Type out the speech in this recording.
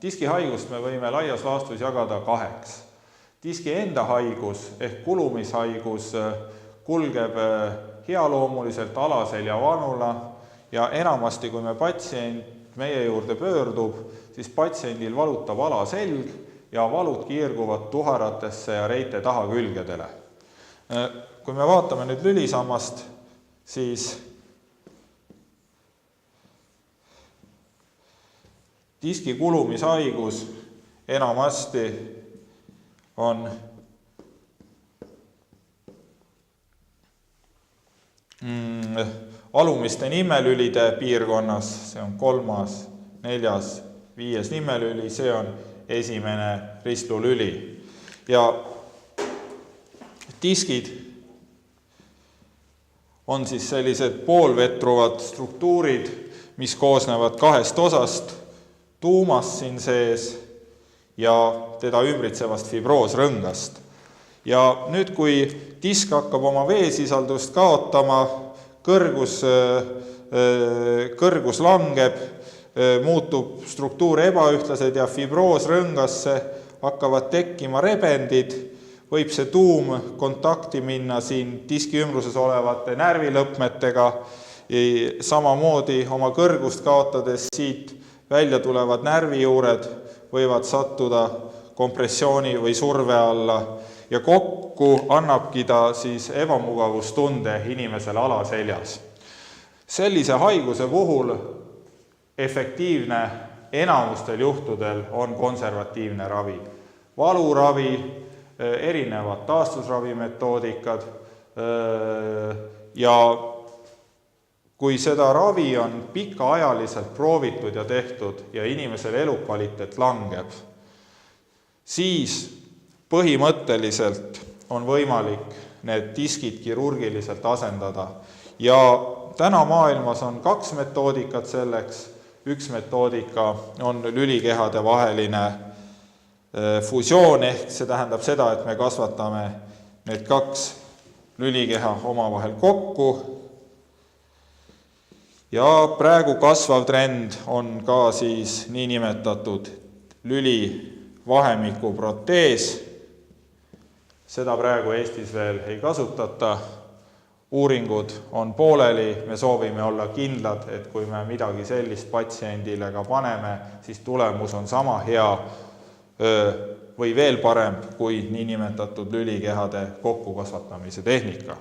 Diskihaigust me võime laias laastus jagada kaheks. Diski enda haigus ehk kulumishaigus kulgeb healoomuliselt alaselja vanula ja enamasti, kui patsient meie juurde pöördub, siis patsiendil valutab alaselg ja valud kiirguvad tuharatesse ja reite tahakülgedele. Kui me vaatame nüüd lülisammast, siis diski kulumishaigus enamasti on alumiste nimelülide piirkonnas, see on 3., 4., 5. nimelüli, see on esimene ristlulüli. Ja diskid on siis sellised poolvetruvad struktuurid, mis koosnevad kahest osast, tuumast siin sees ja teda ümbritsevast fibroosrõngast. Ja nüüd, kui disk hakkab oma veesisaldust kaotama, kõrgus langeb, muutub struktuur ebaühtlased ja fibroosrõngasse hakkavad tekkima rebendid, võib see tuum kontakti minna siin diski ümbruses olevate närvilõpmetega, samamoodi oma kõrgust kaotades siit välja tulevad närvijuured võivad sattuda kompressiooni või surve alla ja kokku annabki ta siis ebamugavustunde inimesele alaseljas. Sellise haiguse puhul efektiivne enamustel juhtudel on konservatiivne ravi. Valuravi, erinevad taastusravimetoodikad ja kui seda ravi on pikaajaliselt proovitud ja tehtud ja inimesel elukvaliteet langeb, siis põhimõtteliselt on võimalik need diskid kirurgiliselt asendada. Ja täna maailmas on 2 metoodikat selleks. Üks metoodika on lülikehade vaheline fusioon, ehk see tähendab seda, et me kasvatame need 2 lülikeha omavahel kokku. Ja praegu kasvav trend on ka siis niinimetatud lülivahemiku protees. Seda praegu Eestis veel ei kasutata. Uuringud on pooleli, me soovime olla kindlad, et kui me midagi sellist patsiendile ka paneme, siis tulemus on sama hea või veel parem kui niinimetatud lülikehade kokkukasvatamise tehnika.